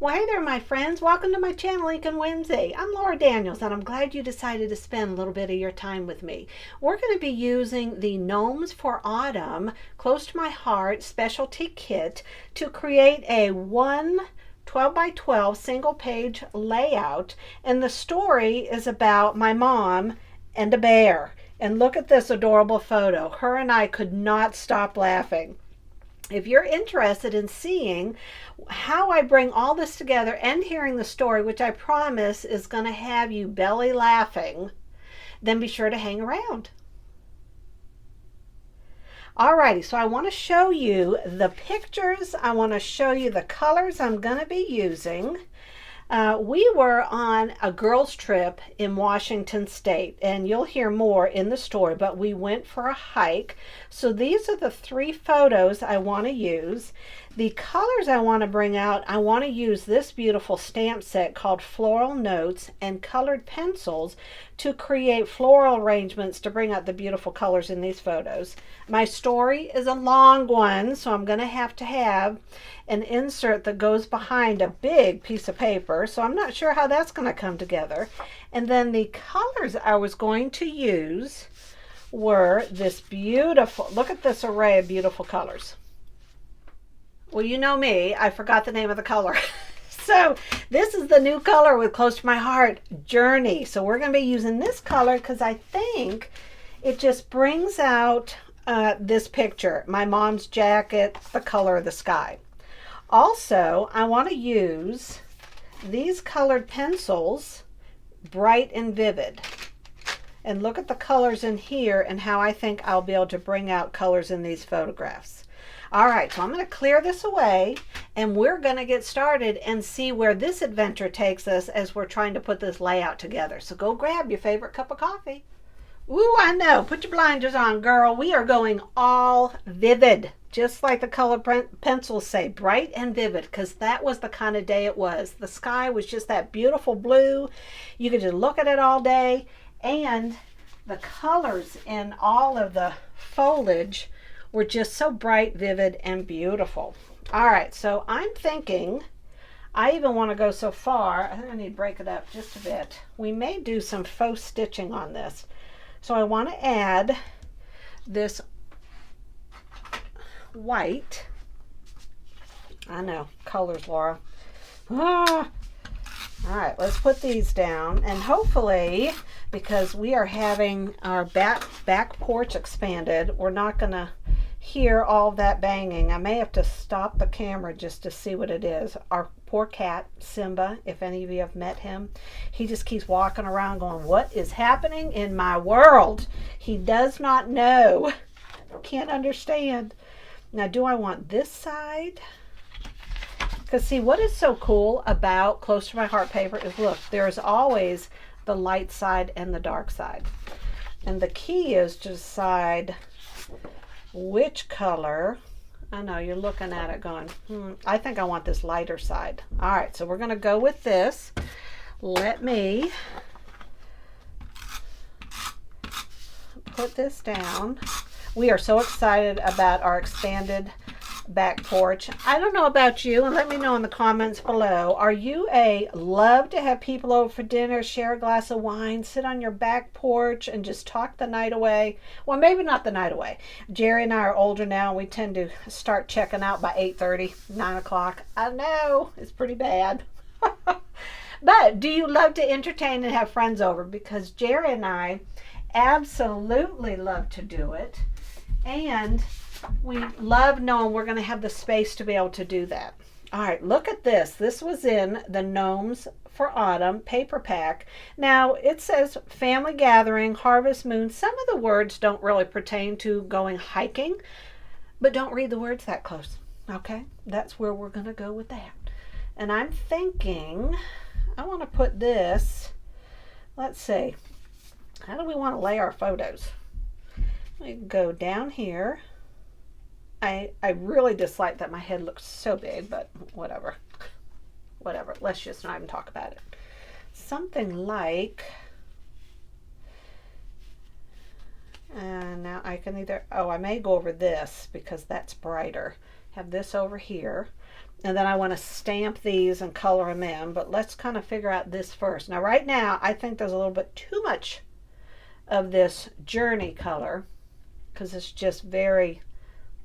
Well, hey there, my friends. Welcome to my channel, InknWhimsy. I'm Laura Daniels, and I'm glad you decided to spend a little bit of your time with me. We're going to be using the Gnomes for Autumn, close to my heart, specialty kit to create a 12 by 12 single page layout. And the story is about my mom and a bear. And look at this adorable photo. Her and I could not stop laughing. If you're interested in seeing how I bring all this together and hearing the story, which I promise is going to have you belly laughing, then be sure to hang around. Alrighty, so I want to show you the pictures. I want to show you the colors I'm going to be using. We were on a girls' trip in Washington State, and you'll hear more in the story, but we went for a hike. So these are the three photos I want to use. The colors I want to bring out, I want to use this beautiful stamp set called Floral Notes and colored pencils to create floral arrangements to bring out the beautiful colors in these photos. My story is a long one, so I'm going to have an insert that goes behind a big piece of paper, so I'm not sure how that's going to come together. And then the colors I was going to use were this beautiful, look at this array of beautiful colors. Well, you know me, I forgot the name of the color. So this is the new color with close to my heart, Journey. So we're going to be using this color because I think it just brings out this picture, my mom's jacket, the color of the sky. Also, I want to use these colored pencils, bright and vivid. And look at the colors in here and how I think I'll be able to bring out colors in these photographs. All right, so I'm going to clear this away and we're going to get started and see where this adventure takes us as we're trying to put this layout together. So go grab your favorite cup of coffee. Ooh, I know. Put your blinders on, girl. We are going all vivid, just like the color pencils say, bright and vivid, because that was the kind of day it was. The sky was just that beautiful blue. You could just look at it all day, and the colors in all of the foliage were just so bright, vivid, and beautiful. All right, so I'm thinking, I even want to go so far, I think I need to break it up just a bit. We may do some faux stitching on this. So I want to add this white. I know, colors, Laura. Ah. All right, let's put these down. And hopefully, because we are having our back porch expanded, we're not going to hear all that banging. I may have to stop the camera just to see what it is. Our poor cat, Simba, if any of you have met him, he just keeps walking around going, what is happening in my world? He does not know. Can't understand. Now, do I want this side? Because see, what is so cool about Close to My Heart paper is, look, there's always the light side and the dark side. And the key is to decide which color. I know you're looking at it going, I think I want this lighter side. All right, so we're going to go with this. Let me put this down. We are so excited about our expanded back porch. I don't know about you, and let me know in the comments below. Are you love to have people over for dinner, share a glass of wine, sit on your back porch and just talk the night away? Well, maybe not the night away. Jerry and I are older now, and we tend to start checking out by 8:30, 9 o'clock. I know, it's pretty bad. But do you love to entertain and have friends over? Because Jerry and I absolutely love to do it. And we love knowing we're going to have the space to be able to do that. All right, look at this. This was in the Gnomes for Autumn paper pack. Now, it says family gathering, harvest moon. Some of the words don't really pertain to going hiking, but don't read the words that close, okay? That's where we're going to go with that. And I'm thinking, I want to put this, let's see, how do we want to lay our photos? We go down here. I really dislike that my head looks so big, but whatever. Whatever. Let's just not even talk about it. Something like, now I can either, I may go over this because that's brighter. Have this over here. And then I want to stamp these and color them in, but let's kind of figure out this first. Now right now I think there's a little bit too much of this journey color because it's just very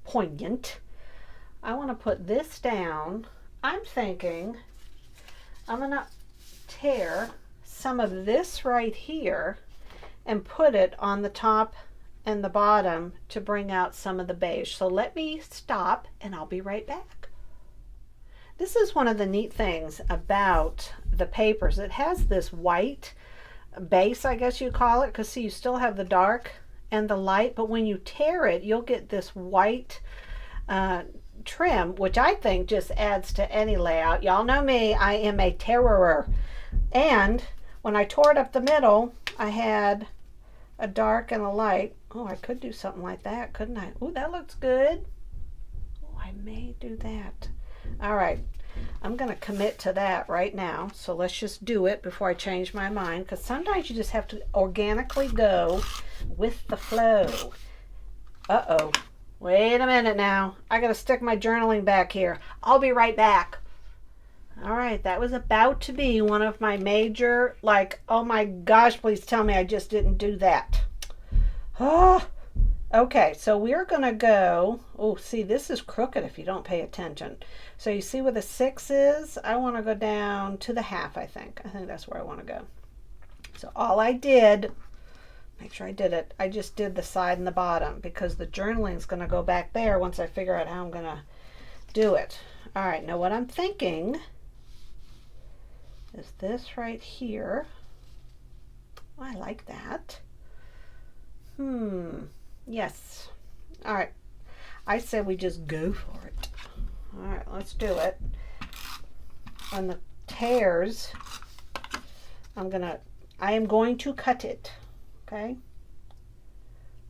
poignant. I want to put this down. I'm thinking I'm going to tear some of this right here and put it on the top and the bottom to bring out some of the beige. So let me stop and I'll be right back. This is one of the neat things about the papers. It has this white base, I guess you call it, because see, you still have the dark and the light, but when you tear it, you'll get this white trim, which I think just adds to any layout. Y'all know me, I am a terrorer. And when I tore it up the middle, I had a dark and a light. Oh, I could do something like that, couldn't I? Oh, that looks good. Oh, I may do that. All right, I'm going to commit to that right now. So let's just do it before I change my mind, because sometimes you just have to organically go with the flow. Uh-oh. Wait a minute now. I got to stick my journaling back here. I'll be right back. All right, that was about to be one of my major, like, oh my gosh, please tell me I just didn't do that. Oh, okay, so we're going to go, oh, see, this is crooked if you don't pay attention. So you see where the 6 is? I want to go down to the half, I think. I think that's where I want to go. So all I did, make sure I did it, I just did the side and the bottom because the journaling is going to go back there once I figure out how I'm going to do it. All right, now what I'm thinking is this right here. Oh, I like that. Yes. All right. I said we just go for it. All right, let's do it. On the tears, I am going to cut it. Okay.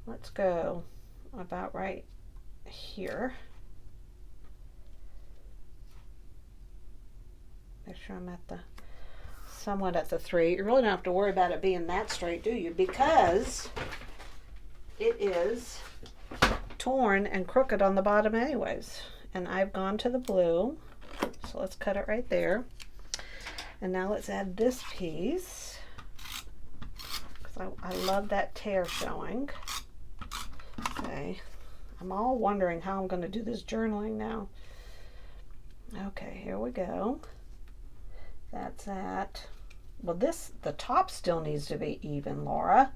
Let's go about right here. Make sure I'm at the somewhat at the 3. You really don't have to worry about it being that straight, do you? Because it is torn and crooked on the bottom anyways. And I've gone to the blue. So let's cut it right there. And now let's add this piece. Because I love that tear showing. Okay. I'm all wondering how I'm going to do this journaling now. Okay, here we go. That's that. Well, the top still needs to be even, Laura.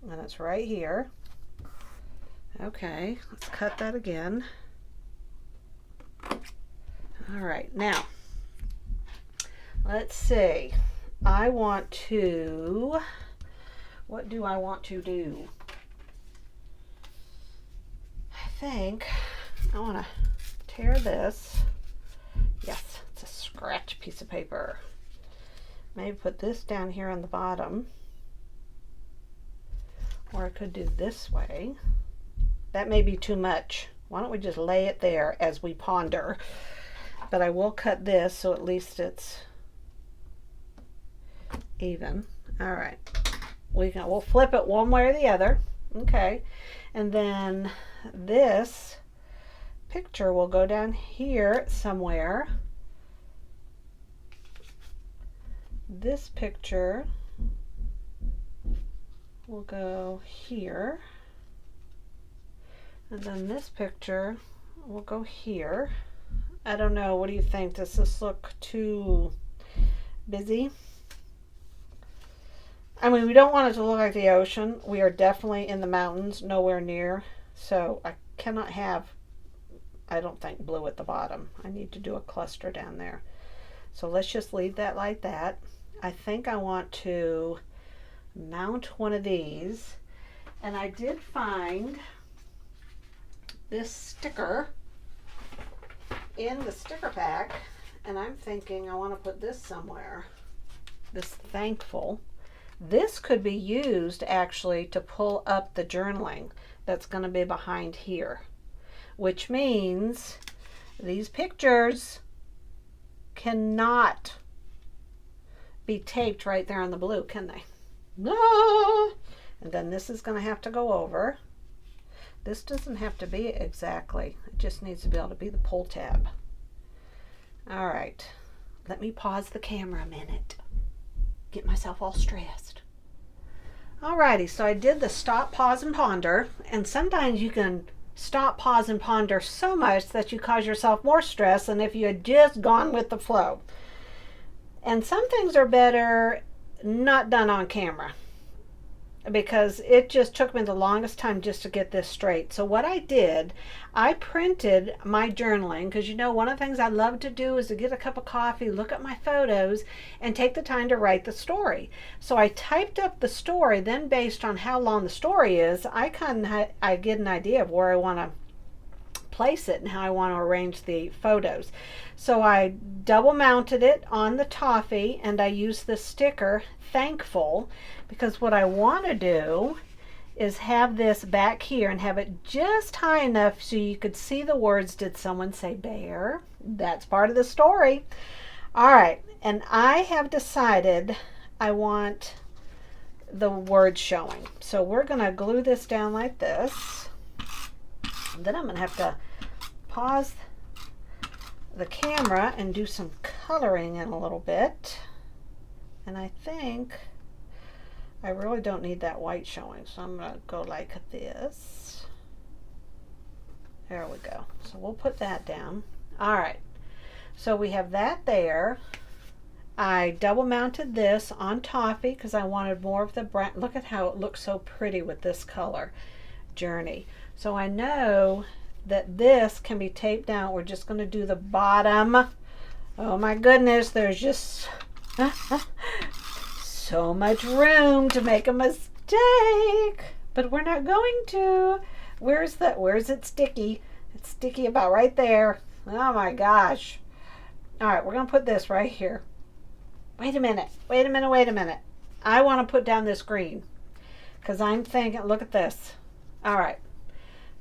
And it's right here. Okay, let's cut that again. All right, now, let's see. What do I want to do? I think I want to tear this. Yes, it's a scratch piece of paper. Maybe put this down here on the bottom. Or I could do this way. That may be too much. Why don't we just lay it there as we ponder? But I will cut this so at least it's even. All right. We'll flip it one way or the other. Okay. And then this picture will go down here somewhere. This picture will go here. And then this picture will go here. I don't know. What do you think? Does this look too busy? I mean, we don't want it to look like the ocean. We are definitely in the mountains, nowhere near. So I cannot have, I don't think, blue at the bottom. I need to do a cluster down there. So let's just leave that like that. I think I want to mount one of these. And I did find this sticker in the sticker pack. And I'm thinking I want to put this somewhere. This thankful. This could be used actually to pull up the journaling that's going to be behind here, which means these pictures cannot be taped right there on the blue, can they? No. And then this is going to have to go over. This doesn't have to be exactly, it just needs to be able to be the pull tab. All right, let me pause the camera a minute. Get myself all stressed. Alrighty, so I did the stop, pause, and ponder, and sometimes you can stop, pause, and ponder so much that you cause yourself more stress than if you had just gone with the flow. And some things are better not done on camera, because it just took me the longest time just to get this straight. So what I did, I printed my journaling, because you know one of the things I love to do is to get a cup of coffee, look at my photos, and take the time to write the story. So I typed up the story, then based on how long the story is, I get an idea of where I want to place it and how I want to arrange the photos. So I double mounted it on the toffee, and I used the sticker thankful, because what I want to do is have this back here and have it just high enough so you could see the words, did someone say bear? That's part of the story. All right, and I have decided I want the words showing. So we're going to glue this down like this. And then I'm going to have to pause the camera and do some coloring in a little bit. And I think I really don't need that white showing, so I'm going to go like this. There we go. So we'll put that down. All right. So we have that there. I double mounted this on toffee because I wanted more of the brown. Look at how it looks so pretty with this color, Journey. So I know that this can be taped down. We're just going to do the bottom. Oh my goodness, there's just so much room to make a mistake, but we're not going to. Where's it sticky? It's sticky about right there. Oh my gosh. All right, we're going to put this right here. Wait a minute. I want to put down this green because I'm thinking, look at this. All right.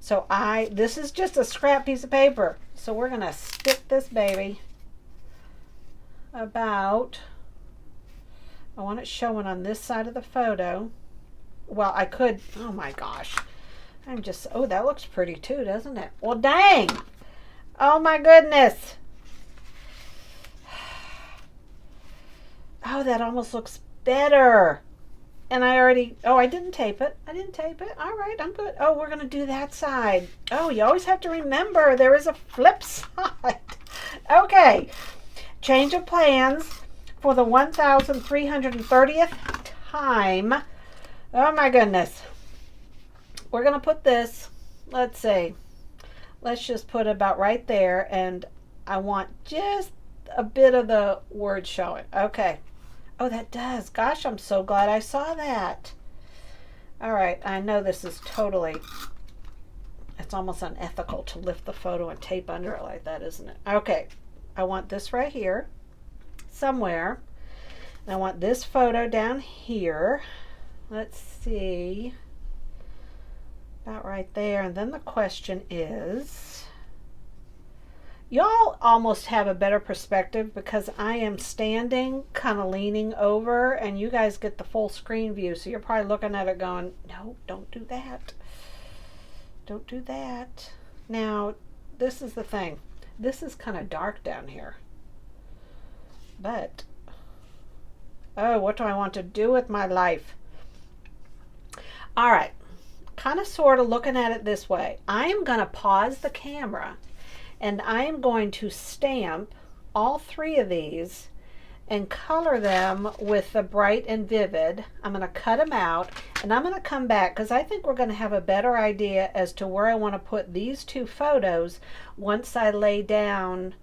So this is just a scrap piece of paper. So we're going to stick this baby about, I want it showing on this side of the photo. Well, I could, oh my gosh. Oh, that looks pretty too, doesn't it? Well, dang. Oh my goodness. Oh, that almost looks better. And I didn't tape it. All right, I'm good. Oh, we're going to do that side. Oh, you always have to remember there is a flip side. Okay. Change of plans for the 1,330th time. Oh my goodness. We're going to put this, let's just put it about right there, and I want just a bit of the word showing. Okay. Oh, that does. Gosh, I'm so glad I saw that. All right, I know this is totally, it's almost unethical to lift the photo and tape under it like that, isn't it? Okay, I want this right here somewhere. And I want this photo down here. Let's see. About right there. And then the question is, y'all almost have a better perspective because I am standing kind of leaning over and you guys get the full screen view, so you're probably looking at it going, no, don't do that. Don't do that. Now, this is the thing. This is kind of dark down here. But, oh, what do I want to do with my life? All right. Kind of sort of looking at it this way. I am going to pause the camera and I am going to stamp all three of these and color them with the bright and vivid. I'm going to cut them out and I'm going to come back because I think we're going to have a better idea as to where I want to put these two photos once I lay down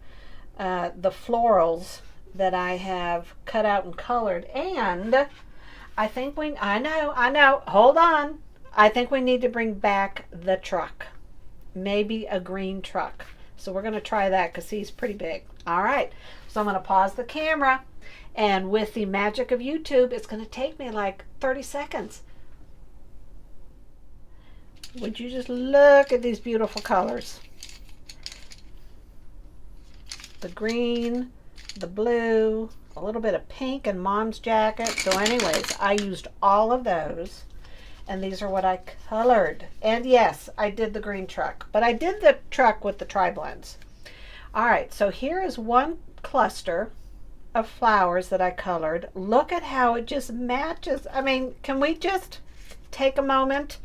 the florals that I have cut out and colored. And I think I know, hold on. I think we need to bring back the truck. Maybe a green truck. So we're going to try that because he's pretty big. All right. So I'm going to pause the camera. And with the magic of YouTube, it's going to take me like 30 seconds. Would you just look at these beautiful colors? The green, the blue, a little bit of pink and Mom's jacket. So anyways, I used all of those. And these are what I colored. And yes, I did the green truck, but I did the truck with the tri-blends. All right, so here is one cluster of flowers that I colored. Look at how it just matches. I mean, can we just take a moment?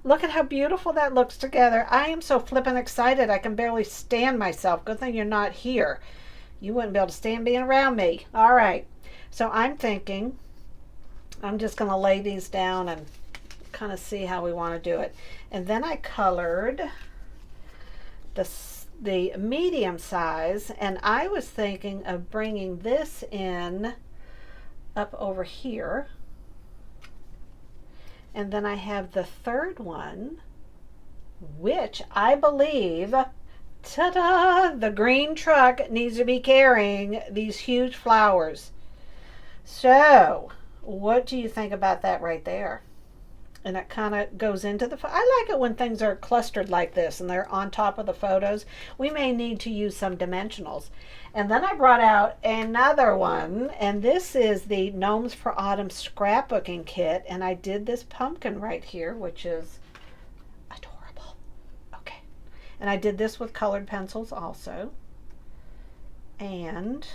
Look at how beautiful that looks together. I am so flippin' excited I can barely stand myself. Good thing you're not here. You wouldn't be able to stand being around me. All right, so I'm thinking I'm just going to lay these down and kind of see how we want to do it. And then I colored the medium size, and I was thinking of bringing this in up over here. And then I have the third one, which I believe, ta-da, the green truck needs to be carrying these huge flowers. So what do you think about that right there? And it kind of goes into the, I like it when things are clustered like this and they're on top of the photos. We may need to use some dimensionals. And then I brought out another one, and this is the Gnomes for Autumn scrapbooking kit, and I did this pumpkin right here, which is adorable. Okay. And I did this with colored pencils also. And,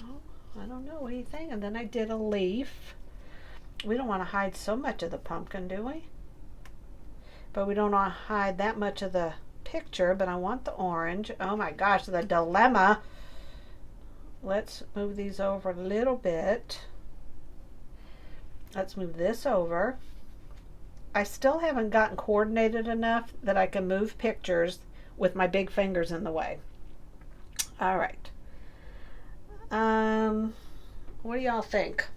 oh, I don't know, what do you think? And then I did a leaf. We don't want to hide so much of the pumpkin, do we? But we don't want to hide that much of the picture, but I want the orange. Oh my gosh, the dilemma. Let's move these over a little bit. Let's move this over. I still haven't gotten coordinated enough that I can move pictures with my big fingers in the way. All right. What do y'all think?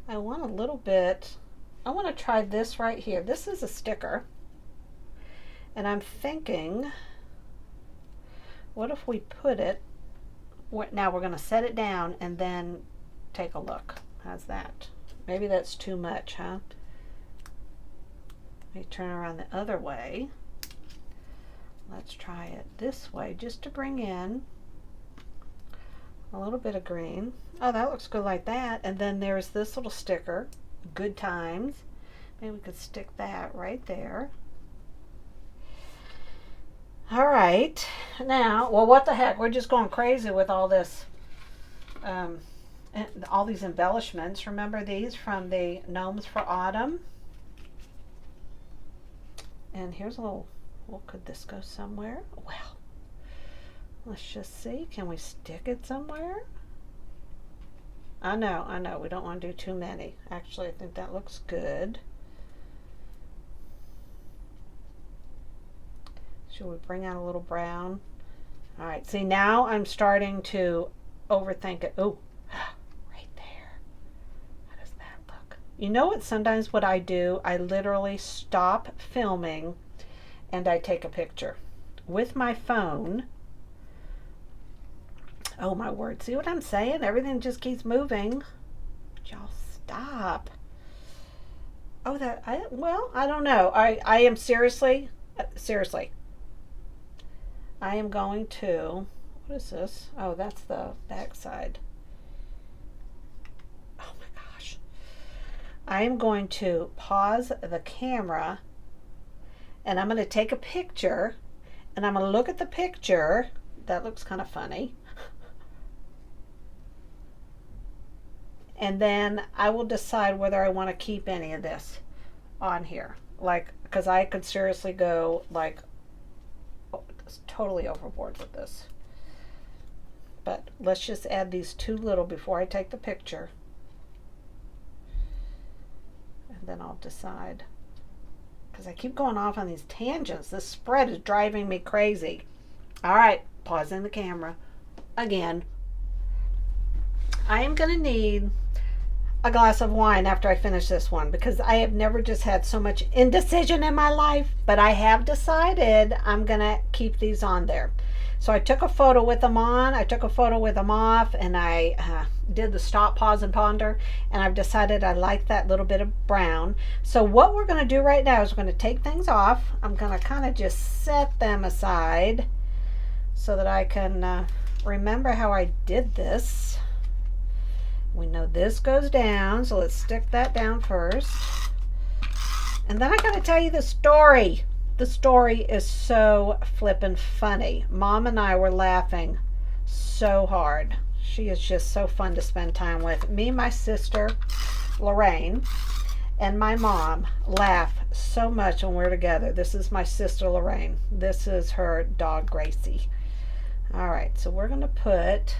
I want a little bit, I want to try this right here. This is a sticker. And I'm thinking, what if we put it, now we're going to set it down and then take a look. How's that? Maybe that's too much, huh? Let me turn around the other way. Let's try it this way just to bring in a little bit of green. Oh, that looks good like that. And then there's this little sticker, Good Times. Maybe we could stick that right there. All right. Now, well, what the heck? We're just going crazy with all this, all these embellishments. Remember these from the Gnomes for Autumn? And here's a little, well, could this go somewhere? Well, let's just see. Can we stick it somewhere? I know. We don't want to do too many. Actually, I think that looks good. Should we bring out a little brown? All right. See, now I'm starting to overthink it. Oh, right there. How does that look? You know what? Sometimes what I do, I literally stop filming and I take a picture with my phone. Oh my word, see what I'm saying? Everything just keeps moving. Y'all stop. Oh, well, I don't know. I am seriously, I am going to, what is this? Oh, that's the back side. Oh my gosh. I am going to pause the camera and I'm going to take a picture and I'm going to look at the picture. That looks kind of funny. And then I will decide whether I want to keep any of this on here. Like, because I could seriously go like totally overboard with this. But let's just add these two little before I take the picture. And then I'll decide. Because I keep going off on these tangents. This spread is driving me crazy. All right, pausing the camera again. I am going to need a glass of wine after I finish this one because I have never just had so much indecision in my life, but I have decided I'm going to keep these on there. So I took a photo with them on, I took a photo with them off, and I did the stop, pause, and ponder, and I've decided I like that little bit of brown. So what we're going to do right now is we're going to take things off. I'm going to kind of just set them aside so that I can remember how I did this. We know this goes down, so let's stick that down first. And then I gotta tell you the story. The story is so flippin' funny. Mom and I were laughing so hard. She is just so fun to spend time with. Me, my sister, Lorraine, and my mom laugh so much when we're together. This is my sister, Lorraine. This is her dog, Gracie. All right, so we're gonna put,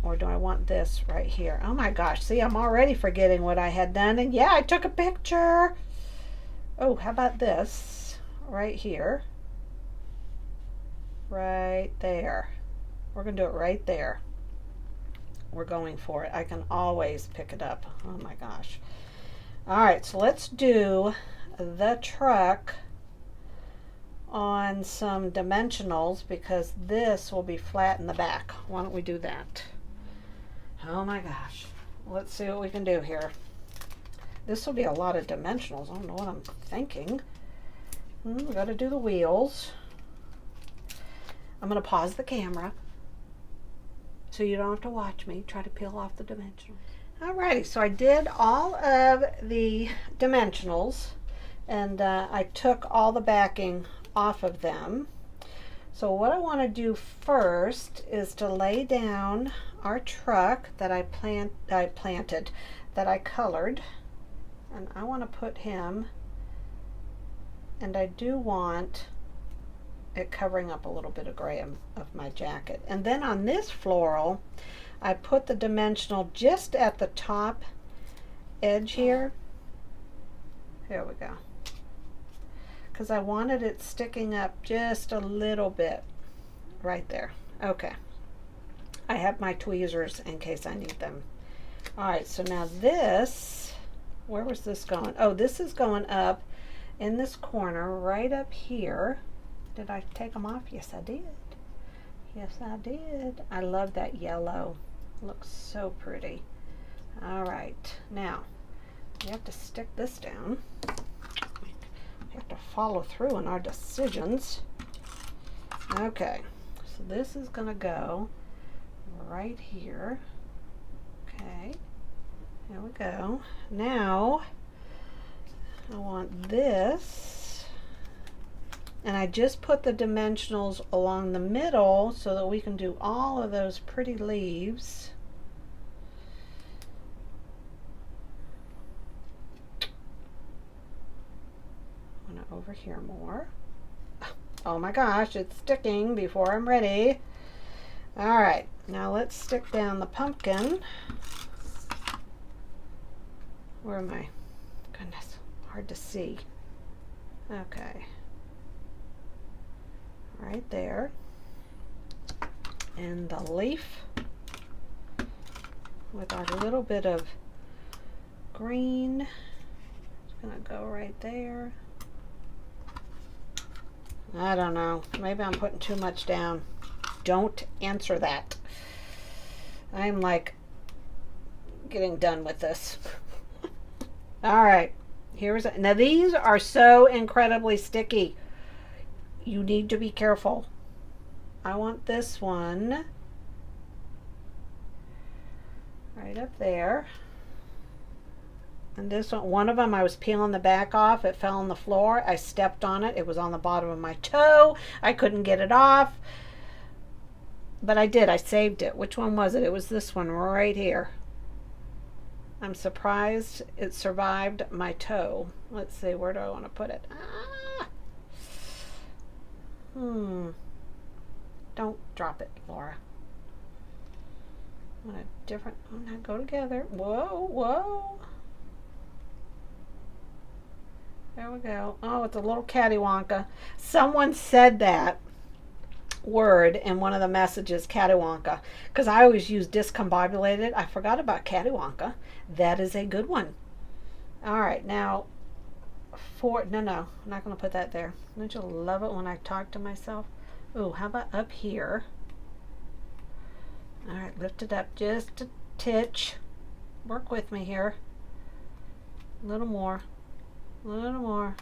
or do I want this right here? Oh my gosh, see, I'm already forgetting what I had done. And yeah, I took a picture. Oh, how about this right here? Right there. We're going to do it right there. We're going for it. I can always pick it up. Oh my gosh. All right, so let's do the truck on some dimensionals because this will be flat in the back. Why don't we do that? Oh my gosh. Let's see what we can do here. This will be a lot of dimensionals. I don't know what I'm thinking. We got to do the wheels. I'm going to pause the camera so you don't have to watch me try to peel off the dimensionals. Alrighty, so I did all of the dimensionals and I took all the backing off of them. So what I want to do first is to lay down our truck that I planted, that I colored. And I want to put him, and I do want it covering up a little bit of gray of my jacket. And then on this floral, I put the dimensional just at the top edge here. Here we go. Because I wanted it sticking up just a little bit right there. Okay. I have my tweezers in case I need them. All right, so now this, where was this going? Oh, this is going up in this corner right up here. Did I take them off? Yes, I did. Yes, I did. I love that yellow. Looks so pretty. All right, now we have to stick this down. We have to follow through in our decisions. Okay, so this is going to go right here. Okay. There we go. Now I want this, and I just put the dimensionals along the middle so that we can do all of those pretty leaves. I'm gonna over here more. Oh my gosh, it's sticking before I'm ready. All right, now let's stick down the pumpkin. Where am I? Goodness, hard to see. Okay. Right there. And the leaf with our little bit of green. It's gonna go right there. I don't know. Maybe I'm putting too much down. Don't answer that. I'm like getting done with this. All right, here's it. Now these are so incredibly sticky. You need to be careful. I want this one right up there. And this one of them I was peeling the back off. It fell on the floor. I stepped on it. It was on the bottom of my toe. I couldn't get it off. But I did. I saved it. Which one was it? It was this one right here. I'm surprised it survived my toe. Let's see, where do I want to put it? Don't drop it, Laura. I want a different, not go together. Whoa, whoa. There we go. Oh, it's a little cattywonka. Someone said that word in one of the messages, cattywonka, because I always use discombobulated. I forgot about cattywonka. That is a good one. All right, now no, I'm not going to put that there. Don't you love it when I talk to myself? Oh, how about up here? All right, lift it up just a titch. Work with me here. A little more. A little more.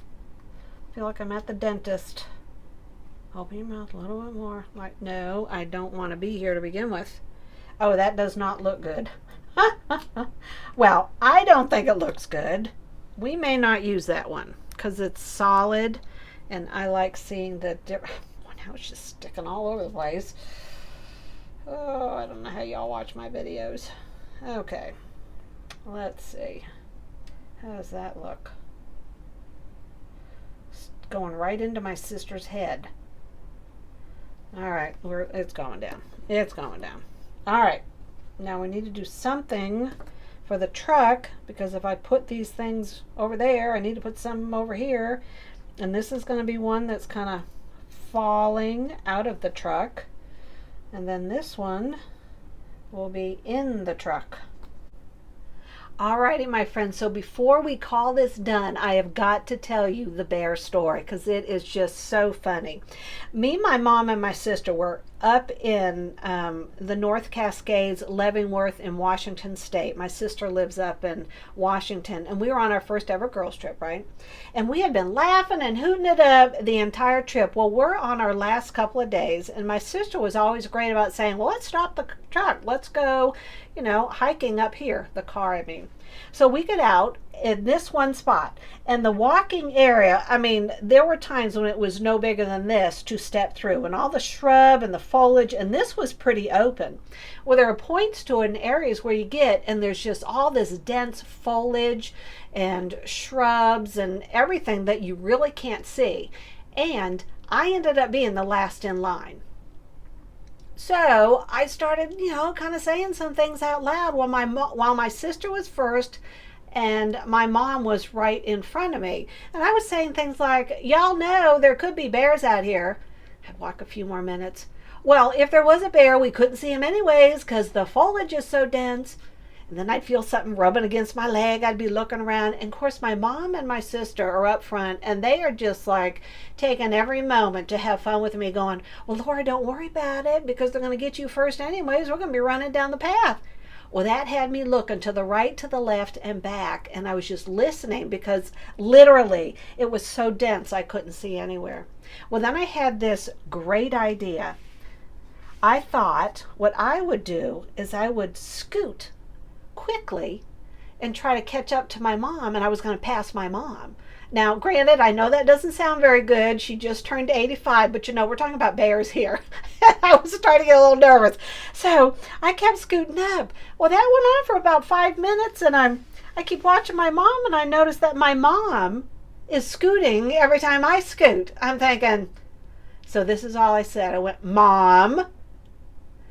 I feel like I'm at the dentist. Open your mouth a little bit more. Like, no, I don't want to be here to begin with. Oh, that does not look good. Well, I don't think it looks good. We may not use that one because it's solid, and I like seeing the now it's just sticking all over the place. Oh, I don't know how y'all watch my videos. Okay, let's see. How does that look? It's going right into my sister's head. All right, it's going down. It's going down. All right, now we need to do something for the truck, because if I put these things over there, I need to put some over here, and this is going to be one that's kind of falling out of the truck, and then this one will be in the truck. Alrighty, my friends, so before we call this done, I have got to tell you the bear story because it is just so funny. Me, my mom, and my sister were up in the North Cascades, Leavenworth in Washington State. My sister lives up in Washington, and we were on our first ever girls trip, right? And we had been laughing and hooting it up the entire trip. Well, we're on our last couple of days, and my sister was always great about saying, well, let's stop the truck. Let's go, hiking up here, the car, I mean. So we get out in this one spot, and the walking area, I mean, there were times when it was no bigger than this to step through, and all the shrub and the foliage, and this was pretty open. Well, there are points to it in areas where you get, and there's just all this dense foliage and shrubs and everything that you really can't see. And I ended up being the last in line. So I started, kind of saying some things out loud while my sister was first and my mom was right in front of me. And I was saying things like, y'all know there could be bears out here. I'd walk a few more minutes. Well, if there was a bear, we couldn't see him anyways because the foliage is so dense. And then I'd feel something rubbing against my leg. I'd be looking around. And of course, my mom and my sister are up front, and they are just like taking every moment to have fun with me, going, well, Laura, don't worry about it because they're going to get you first anyways. We're going to be running down the path. Well, that had me looking to the right, to the left, and back. And I was just listening because literally it was so dense I couldn't see anywhere. Well, then I had this great idea. I thought what I would do is I would scoot quickly and try to catch up to my mom, and I was going to pass my mom. Now, granted, I know that doesn't sound very good. She just turned 85, but we're talking about bears here. I was starting to get a little nervous. So I kept scooting up. Well, that went on for about 5 minutes, and I keep watching my mom, and I noticed that my mom is scooting every time I scoot. I'm thinking, so this is all I said. I went, Mom.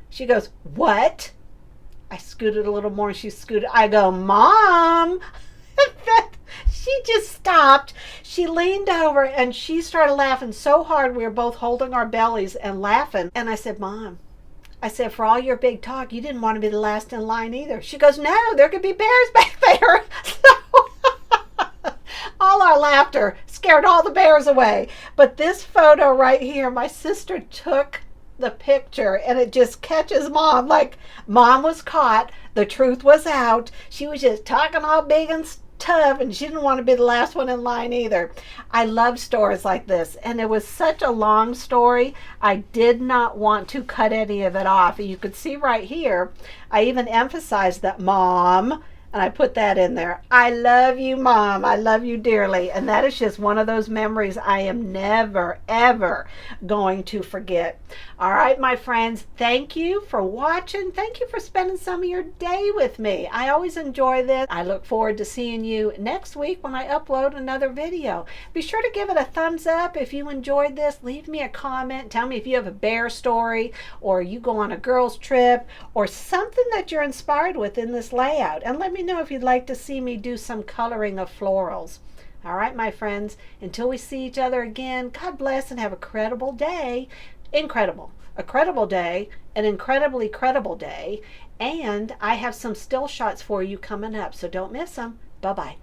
She goes, what? I scooted a little more, and she scooted. I go, Mom. She just stopped. She leaned over, and she started laughing so hard we were both holding our bellies and laughing. And I said, Mom, I said, for all your big talk, you didn't want to be the last in line either. She goes, no, there could be bears back there. So all our laughter scared all the bears away. But this photo right here, my sister took the picture, and it just catches Mom. Like, Mom was caught, the truth was out, she was just talking all big and tough, and she didn't want to be the last one in line either. I love stories like this, and it was such a long story I did not want to cut any of it off. You could see right here I even emphasized that Mom, and I put that in there. I love you, Mom. I love you dearly. And that is just one of those memories I am never, ever going to forget. All right, my friends, thank you for watching. Thank you for spending some of your day with me. I always enjoy this. I look forward to seeing you next week when I upload another video. Be sure to give it a thumbs up if you enjoyed this. Leave me a comment. Tell me if you have a bear story, or you go on a girls trip, or something that you're inspired with in this layout. And let me know if you'd like to see me do some coloring of florals. All right, my friends, until we see each other again, God bless and have a credible day. Incredible. A credible day, an incredibly credible day, and I have some still shots for you coming up, so don't miss them. Bye-bye.